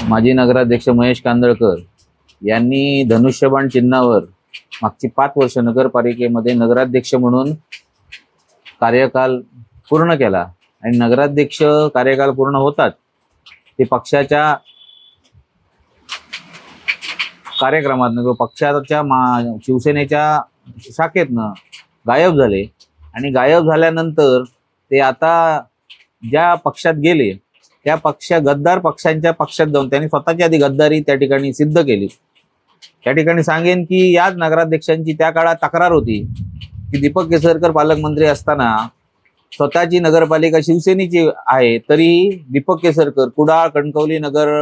माजी नगराध्यक्ष महेश कांदळकर यांनी धनुष्यबाण चिन्हावर मागची 5 वर्ष नगरपालिकेमध्ये नगराध्यक्ष म्हणून कार्यकाल पूर्ण केला आणि नगराध्यक्ष कार्यकाल पूर्ण होतात ते पक्षाच्या कार्यक्रमातनं पक्षाच्या शिवसेनेच्या शाखेतनं गायब झाले आणि गायब झाल्यानंतर ते आता ज्या पक्षात गेले त्या गद्दार पक्षांच्या पक्षात जाऊन त्यांनी स्वतःची आधी गद्दारी त्या ठिकाणी सिद्ध केली। त्या ठिकाणी सांगेन की याच नगराध्यक्षांची त्या काळात तक्रार होती की दीपक केसरकर पालकमंत्री असताना स्वतःची नगरपालिका शिवसेनेची आहे तरी दीपक केसरकर कुडाळ कणकवली नगर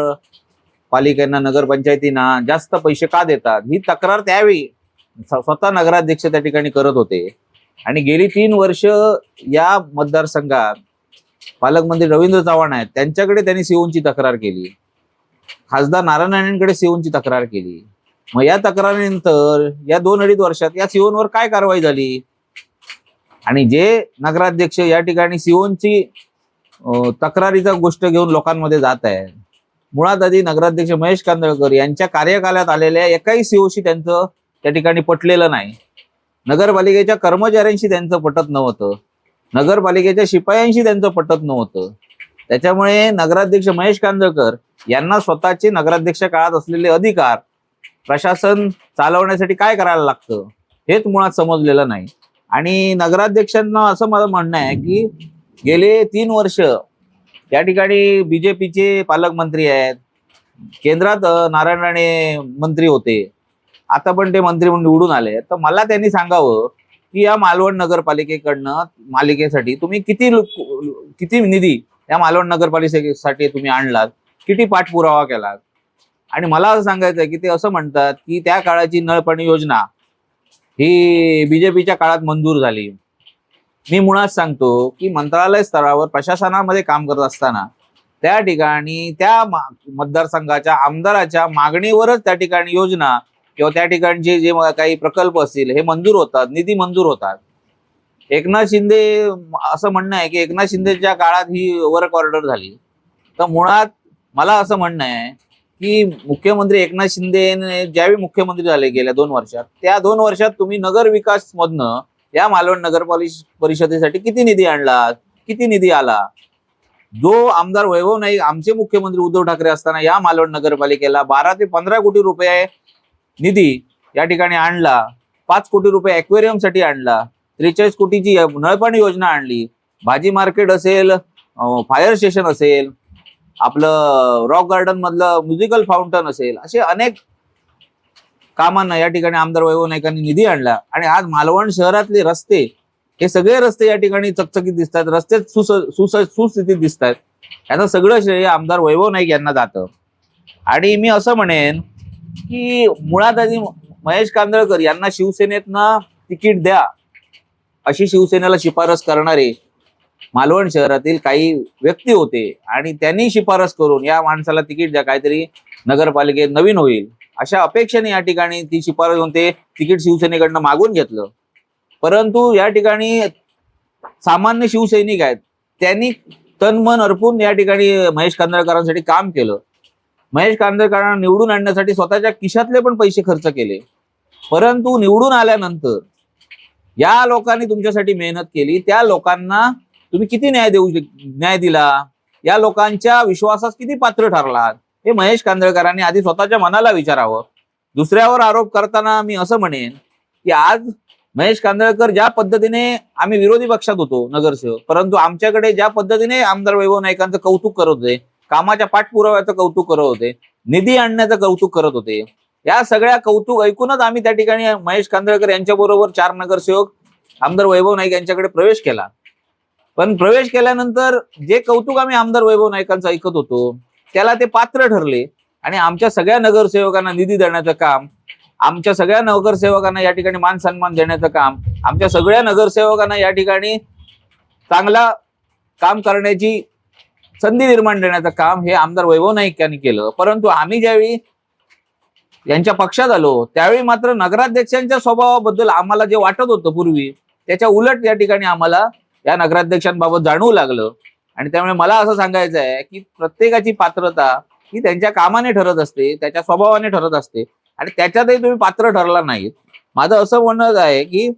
पालिकांना नगरपंचायतींना जास्त पैसे का देतात ही तक्रार त्यावेळी स्वतः नगराध्यक्ष त्या ठिकाणी करत होते। आणि गेली 3 वर्ष या मतदारसंघात पालकमंत्री रवींद्र चव्हाण आहेत त्यांच्याकडे त्यांनी सीओची तक्रार केली, खासदार नारायण राणेंकडे सीओची तक्रार केली। मग या तक्रारीनंतर या 2-2.5 वर्षात या सीओवर काय कारवाई झाली आणि जे नगराध्यक्ष या ठिकाणी सीओची तक्रारीचा गोष्ट घेऊन लोकांमध्ये जात आहे, मुळात आधी नगराध्यक्ष महेश कांदळकर यांच्या कार्यकालात आलेल्या एकाही सीओशी त्यांचं त्या ठिकाणी पटलेलं नाही। नगरपालिकेच्या कर्मचाऱ्यांशी त्यांचं पटत नव्हतं, नगरपालिकेच्या शिपायांशी त्यांचं पटत नव्हतं। त्याच्यामुळे नगराध्यक्ष महेश कांदळकर यांना स्वतःचे नगराध्यक्ष काळात असलेले अधिकार प्रशासन चालवण्यासाठी काय करायला लागतं हेच मुळात समजलेलं नाही। आणि नगराध्यक्षांना असं माझं म्हणणं आहे की गेले 3 वर्ष या ठिकाणी बीजेपीचे पालकमंत्री आहेत, केंद्रात नारायण राणे मंत्री होते, आता पण ते मंत्री म्हणून निवडून आले, तर मला त्यांनी सांगावं की या मालवण नगरपालिकेकडनं मालिकेसाठी तुम्ही किती निधी या मालवण नगरपालिकेसाठी तुम्ही आणलात, किती पाठपुरावा केलात। आणि मला असं सांगायचं आहे की ते असं म्हणतात की त्या काळाची नळ पाणी योजना ही बीजेपीच्या काळात मंजूर झाली। मी मुळात सांगतो की मंत्रालय स्तरावर प्रशासनामध्ये काम करत असताना त्या ठिकाणी त्या मतदारसंघाच्या आमदाराच्या मागणीवरच त्या ठिकाणी योजना किंवा त्या ठिकाणचे जे काही प्रकल्प असतील हे मंजूर होतात, निधी मंजूर होतात। एकनाथ शिंदे असं म्हणणं आहे की एकनाथ शिंदेच्या काळात ही वर्क ऑर्डर झाली, तर मुळात मला असं म्हणणं आहे की मुख्यमंत्री एकनाथ शिंदे ज्यावेळी मुख्यमंत्री झाले गेल्या 2 वर्षात, त्या 2 वर्षात तुम्ही नगर विकास मधनं या मालवण नगर परिषदेसाठी किती निधी आणला, किती निधी आला। जो आमदार वैभव नाईक आमचे मुख्यमंत्री उद्धव ठाकरे असताना या मालवण नगरपालिकेला 12 ते 15 कोटी रुपये निधी या ठिकाणी आणला, 5 कोटी रुपये ॲक्वेरियम साठी आणला, 43 कोटीची नळपाणी योजना आणली, भाजी मार्केट असेल, फायर स्टेशन असेल, आपलं रॉक गार्डन मधलं म्युझिकल फाउंटन असेल, असे अनेक कामांना या ठिकाणी आमदार वैभव नाईकांनी निधी आणला। आणि आज मालवण शहरातले रस्ते हे सगळे रस्ते या ठिकाणी चकचकीत दिसतात, रस्ते सुस्थितीत दिसतात, याचं सगळं श्रेय आमदार वैभव नाईक यांना जातं। आणि मी असं म्हणेन की मुळात आधी महेश कांदळकर यांना शिवसेनेतनं तिकीट द्या अशी शिवसेनेला शिफारस करणारे मालवण शहरातील काही व्यक्ती होते आणि त्यांनी शिफारस करून या माणसाला तिकीट द्या, काहीतरी नगरपालिकेत नवीन होईल अशा अपेक्षेने या ठिकाणी ती शिफारस होऊन ते तिकीट शिवसेनेकडनं मागून घेतलं। परंतु या ठिकाणी सामान्य शिवसैनिक आहेत, त्यांनी तन मन अर्पून या ठिकाणी महेश कांदळकरांसाठी काम केलं। महेश कांदळकरांना निवडून आणण्यासाठी स्वतःच्या खिशातले पण पैसे खर्च केले। परंतु निवडून आल्यानंतर या लोकांनी तुमच्यासाठी मेहनत केली, त्या लोकांना तुम्ही किती न्याय दिला, या लोकांच्या विश्वासास किती पात्र ठरलात, हे महेश कांदळकरांनी आधी स्वतःच्या मनाला विचारावं। दुसऱ्यावर आरोप करताना मी असं म्हणेन की आज महेश कांदळकर ज्या पद्धतीने आम्ही विरोधी पक्षात होतो नगरसेवक, परंतु आमच्याकडे ज्या पद्धतीने आमदार वैभव नाईकांचं कौतुक करत होते, कामाच्या पाठपुराव्याचं कौतुक करत होते, निधी आणण्याचं कौतुक करत होते, या सगळ्या कौतुक ऐकूनच आम्ही त्या ठिकाणी महेश कांदळकर यांच्या बरोबर 4 नगरसेवक आमदार वैभव नाईक यांच्याकडे प्रवेश केला। पण प्रवेश केल्यानंतर जे कौतुक आम्ही आमदार वैभव नाईकांचं ऐकत होतो त्याला ते पात्र ठरले आणि आमच्या सगळ्या नगरसेवकांना निधी देण्याचं काम, आमच्या सगळ्या नगरसेवकांना या ठिकाणी मान सन्मान देण्याचं काम, आमच्या सगळ्या नगरसेवकांना या ठिकाणी चांगला काम करण्याची संधी निर्माण देण्याचं काम हे आमदार वैभव नाईक यांनी केलं। परंतु आम्ही ज्यावेळी यांच्या पक्षात आलो त्यावेळी मात्र नगराध्यक्षांच्या स्वभावाबद्दल आम्हाला जे वाटत होतं पूर्वी त्याच्या उलट या ठिकाणी आम्हाला या नगराध्यक्षांबाबत जाणवू लागलं। आणि त्यामुळे मला असं सांगायचं आहे की प्रत्येकाची पात्रता ही त्यांच्या कामाने ठरत असते, त्याच्या स्वभावाने ठरत असते आणि त्याच्यातही तुम्ही पात्र ठरला नाहीत. माझं असं म्हणणं आहे की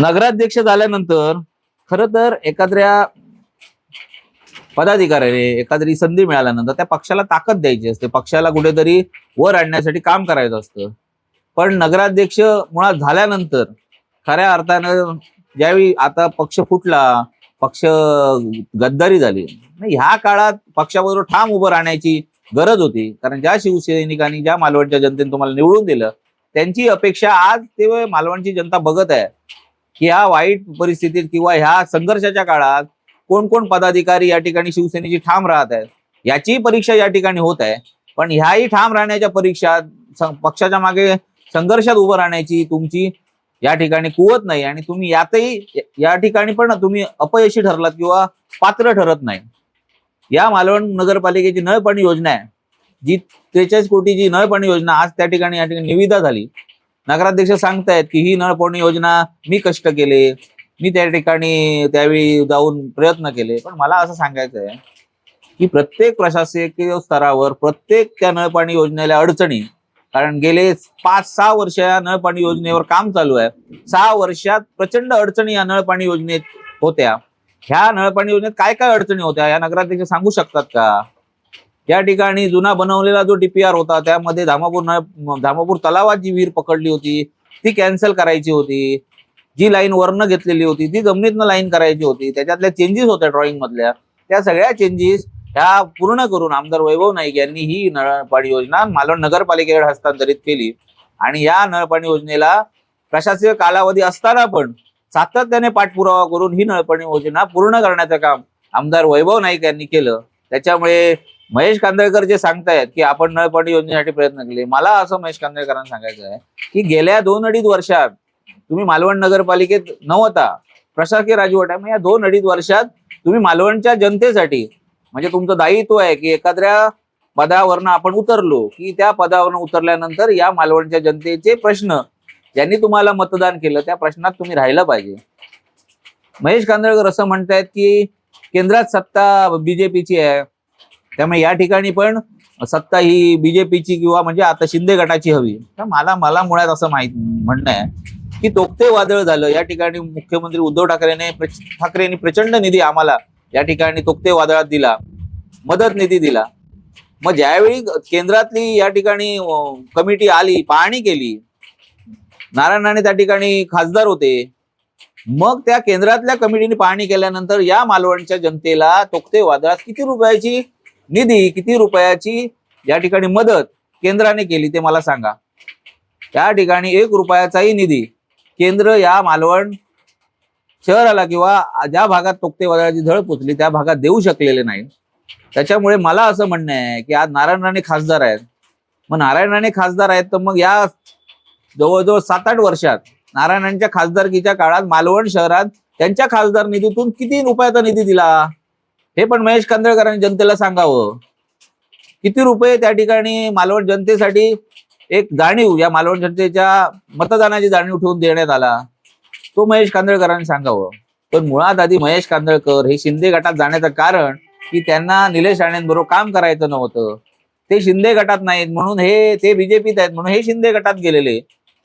नगराध्यक्ष झाल्यानंतर खरं तर एखाद्या पदाधिकाऱ्याने एखादी संधी मिळाल्यानंतर त्या पक्षाला ताकद द्यायची असते, पक्षाला कुठेतरी वर आणण्यासाठी काम करायचं असतं. पण नगराध्यक्ष मुळात झाल्यानंतर खऱ्या अर्थानं ज्यावेळी आता पक्ष फुटला, पक्ष गद्दारी झाली, ह्या काळात पक्षाबरोबर ठाम उभं राहण्याची गरज होती. कारण ज्या शिवसैनिकांनी, ज्या मालवणच्या जनतेने तुम्हाला निवडून दिलं, त्यांची अपेक्षा आज ते मालवणची जनता बघत आहे की ह्या वाईट परिस्थितीत किंवा ह्या संघर्षाच्या काळात कोण कोण पदाधिकारी या ठिकाणी शिवसेनेची ठाम राहत आहेत, याची परीक्षा या ठिकाणी होत आहे. पण ह्याही ठाम राहण्याच्या परीक्षात पक्षाच्या मागे संघर्षात उभं राहण्याची तुमची या ठिकाणी कुवत नाही आणि तुम्ही यातही या ठिकाणी पण तुम्ही अपयशी ठरलात किंवा पात्र ठरत नाही. या मालवण नगरपालिकेची नळपाणी योजना आहे, जी 43 कोटीची नळपाणी योजना आज त्या ठिकाणी या ठिकाणी निविदा झाली. नगराध्यक्ष सांगतायत की ही नळपाणी योजना मी कष्ट केले, मी त्या ठिकाणी त्यावेळी जाऊन प्रयत्न केले. पण मला असं सांगायचं आहे की प्रत्येक प्रशासकीय स्तरावर प्रत्येक त्या नळपाणी योजनेला अडचणी, कारण गेले 5-6 वर्ष या नळपाणी योजनेवर काम चालू आहे. 6 वर्षात प्रचंड अडचणी या नळपाणी योजनेत होत्या. ह्या नळपाणी योजनेत काय काय अडचणी होत्या या नगराध्यक्ष सांगू शकतात का? या ठिकाणी जुना बनवलेला जो DPR होता त्यामध्ये धामापूर तलावात जी विहीर पकडली होती ती कॅन्सल करायची होती. जी लाईन वरनं घेतलेली होती ती जमिनीतनं लाईन करायची होती. त्याच्यातल्या चेंजेस होत्या ड्रॉइंग मधल्या, त्या सगळ्या चेंजेस ह्या पूर्ण करून आमदार वैभव नाईक यांनी ही नळपाणी योजना मालवण नगरपालिकेकडे हस्तांतरित केली. आणि या नळपाणी योजनेला प्रशासकीय कालावधी असताना पण सातत्याने पाठपुरावा करून ही नळपाणी योजना पूर्ण करण्याचं काम आमदार वैभव नाईक यांनी केलं. त्याच्यामुळे महेश कांदळकर जे सांगतायत की आपण नळपाणी योजनेसाठी प्रयत्न केले, मला असं महेश कांदळकरांना सांगायचं आहे की गेल्या 2-2.5 वर्षात तुम्ही मालवण नगरपालिकेत नव्हता, प्रशासकीय राजवट आहे, मग या 2-2.5 वर्षात तुम्ही मालवणच्या जनतेसाठी, म्हणजे तुमचं दायित्व आहे की एखाद्या पदावरनं आपण उतरलो की त्या पदावरनं उतरल्यानंतर या मालवणच्या जनतेचे प्रश्न, ज्यांनी तुम्हाला मतदान केलं त्या प्रश्नात तुम्ही राहिलं पाहिजे. महेश कांदळकर असं म्हणतायत की केंद्रात सत्ता बीजेपीची आहे, त्यामुळे या ठिकाणी पण सत्ता ही बीजेपीची किंवा म्हणजे आता शिंदे गटाची हवी. तर मला मुळात असं म्हणणं आहे की तोक्ते वादळ झालं. या ठिकाणी मुख्यमंत्री उद्धव ठाकरेंनी प्रचंड निधी आम्हाला या ठिकाणी तोक्ते वादळात दिला, मदत निधी दिला. मग ज्यावेळी केंद्रातली या ठिकाणी कमिटी आली, पाहणी केली, नारायण राणे त्या ठिकाणी खासदार होते, मग त्या केंद्रातल्या कमिटीने पाहणी केल्यानंतर या मालवणच्या जनतेला तोक्ते वादळात किती रुपयाची निधी, किती रुपयाची या ठिकाणी मदत केंद्राने केली ते मला सांगा. त्या ठिकाणी 1 रुपयाचाही निधी केंद्र या मालवण शहराला किंवा ज्या भागात तोक्ते वादळाची झळ पोचली त्या भागात देऊ शकलेले नाही. त्याच्यामुळे मला असं म्हणणं आहे की आज नारायण राणे खासदार आहेत. मग नारायण राणे खासदार आहेत तर मग या जवळजवळ 7-8 वर्षात नारायण राणेंच्या खासदारकीच्या काळात मालवण शहरात त्यांच्या खासदार निधीतून किती रुपयाचा निधी दिला हे पण महेश कांदळकरांनी जनतेला सांगावं. किती रुपये त्या ठिकाणी मालवण जनतेसाठी एक जाणीव, या मालवण जनतेच्या मतदानाची जाणीव ठेवून देण्यात आला, तो महेश कांदळकरांनी सांगावं. पण मुळात आधी महेश कांदळकर हे शिंदे गटात जाण्याचं कारण की त्यांना निलेश राणेंबरोबर काम करायचं नव्हतं. ते शिंदे गटात नाहीत म्हणून ते बीजेपीत आहेत म्हणून हे शिंदे गटात गेलेले.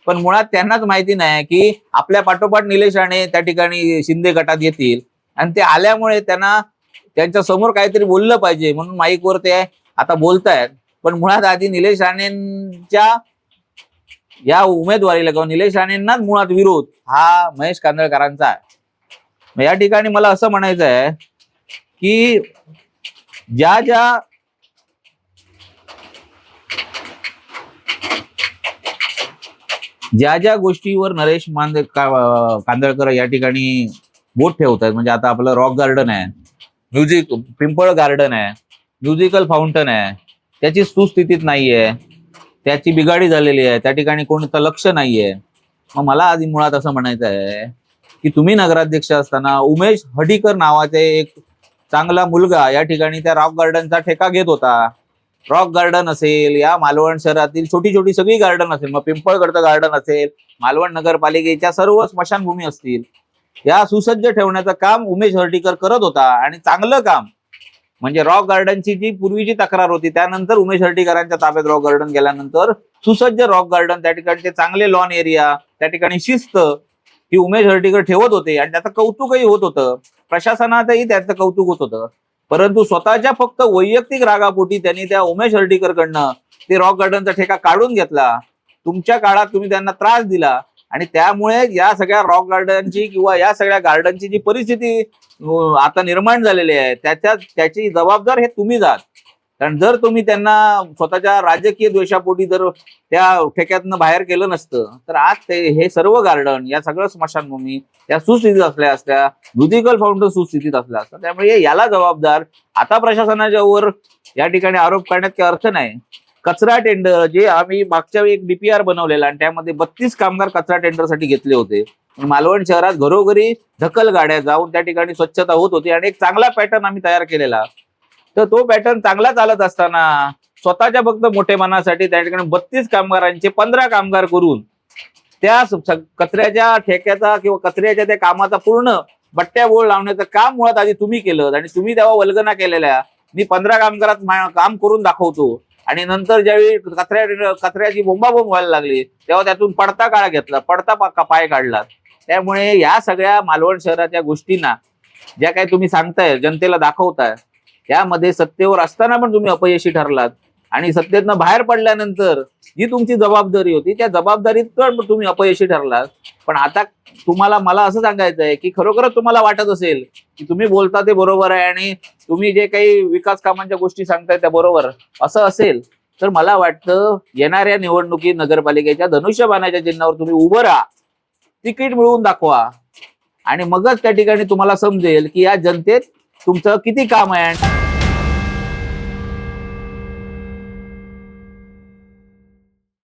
पण मुळात त्यांनाच माहिती नाही की आपल्या पाठोपाठ निलेश राणे त्या ठिकाणी शिंदे गटात येतील आणि ते आल्यामुळे त्यांना त्यांच्या समोर काहीतरी बोललं पाहिजे म्हणून माईकवर ते आता बोलतायत. पण मुळात आधी निलेश राणेंच्या या उमेदवारीला किंवा निलेश राणेंनाच मुळात विरोध हा महेश कांदळकरांचा आहे. या ठिकाणी मला असं म्हणायचं आहे की ज्या गोष्टीवर नरेश कांदळकर या ठिकाणी बोट ठेवतात, म्हणजे आता आपलं रॉक गार्डन आहे, पिंपळ गार्डन आहे, म्युझिकल फाउंटन आहे, त्याची सुस्थितीत नाहीये, त्याची बिघाडी झालेली आहे, त्या ठिकाणी कोणतं लक्ष नाहीये. मग मला आधी मुळात असं म्हणायचं आहे की तुम्ही नगराध्यक्ष असताना उमेश हडीकर नावाचे एक चांगला मुलगा या ठिकाणी त्या रॉक गार्डनचा ठेका घेत होता. रॉक गार्डन असेल, या मालवण शहरातील छोटी छोटी सगळी गार्डन असेल, मग पिंपळगडचं गार्डन असेल, मालवण नगरपालिकेच्या सर्व स्मशानभूमी असतील, या सुसज्ज ठेवण्याचं काम उमेश हर्डीकर करत होता आणि चांगलं काम म्हणजे रॉक गार्डनची जी पूर्वीची तक्रार होती त्यानंतर उमेश हर्डीकरांच्या ताब्यात रॉक गार्डन गेल्यानंतर सुसज्ज रॉक गार्डन, त्या ठिकाणचे चांगले लॉन एरिया, त्या ठिकाणी शिस्त ही उमेश हर्डीकर ठेवत होते आणि त्याचं कौतुकही होत होतं, प्रशासनातही त्याचं कौतुक होत होतं. परंतु स्वतःच्या फक्त वैयक्तिक रागापोटी त्यांनी त्या उमेश हर्डीकरकडनं ते रॉक गार्डनचा ठेका काढून घेतला. तुमच्या काळात तुम्ही त्यांना त्रास दिला आणि त्यामुळे या सगळ्या रॉक गार्डनची किंवा या सगळ्या गार्डनची जी परिस्थिती आता निर्माण झालेली आहे त्याची जबाबदार हे तुम्हीच आहात. कारण जर तुम्ही त्यांना स्वतःच्या राजकीय द्वेषापोटी जर त्या ठेक्यातनं बाहेर केलं नसतं तर आज ते हे सर्व गार्डन, या सगळं स्मशानभूमी त्या सुस्थितीत असल्या असत्या, दुधिकल फाउंडन सुस्थितीत असल्या असत्या. त्यामुळे याला जबाबदार आता प्रशासनाच्या वर या ठिकाणी आरोप करण्यात काही अर्थ नाही. कचरा टेंडर जे आम्ही मागच्या वेळी एक डीपीआर बनवलेला आणि त्यामध्ये 32 कामगार कचरा टेंडरसाठी घेतले होते. मालवण शहरात घरोघरी ढकल गाड्या जाऊन त्या ठिकाणी स्वच्छता होत होती आणि एक चांगला पॅटर्न आम्ही तयार केलेला. तर तो पॅटर्न चांगला चालत असताना स्वतःच्या फक्त मोठेपणासाठी त्या ठिकाणी 32 कामगारांचे 15 कामगार करून त्या कचऱ्याच्या ठेक्याचा किंवा कचऱ्याच्या त्या कामाचा पूर्ण बट्ट्या बोळ लावण्याचं काम मुळात आधी तुम्ही केलं आणि तुम्ही तेव्हा वल्गना केलेल्या. मी 15 कामगारात काम करून दाखवतो आणि नंतर ज्यावेळी कचऱ्याची बोंबाबोंब व्हायला लागली तेव्हा त्यातून पडता काळा घेतला, पडता पाय काढला. त्यामुळे या सगळ्या मालवण शहराच्या गोष्टींना ज्या काही तुम्ही सांगताय, जनतेला दाखवताय, त्यामध्ये सत्तेवर असताना पण तुम्ही अपयशी ठरलात आणि सत्तेतनं बाहेर पडल्यानंतर जी तुमची जबाबदारी होती त्या जबाबदारीत पण तुम्ही अपयशी ठरलात. पण आता तुम्हाला मला असं सांगायचं आहे की खरोखरच तुम्हाला वाटत असेल की तुम्ही बोलता ते बरोबर आहे आणि तुम्ही जे काही विकास कामांच्या गोष्टी सांगताय त्या बरोबर असं असेल तर मला वाटतं येणाऱ्या निवडणुकीत नगरपालिकेच्या धनुष्यबाणाच्या चिन्हावर तुम्ही उभं राहा, तिकीट मिळवून दाखवा आणि मगच त्या ठिकाणी तुम्हाला समजेल की या जनतेत तुमचं किती काम आहे.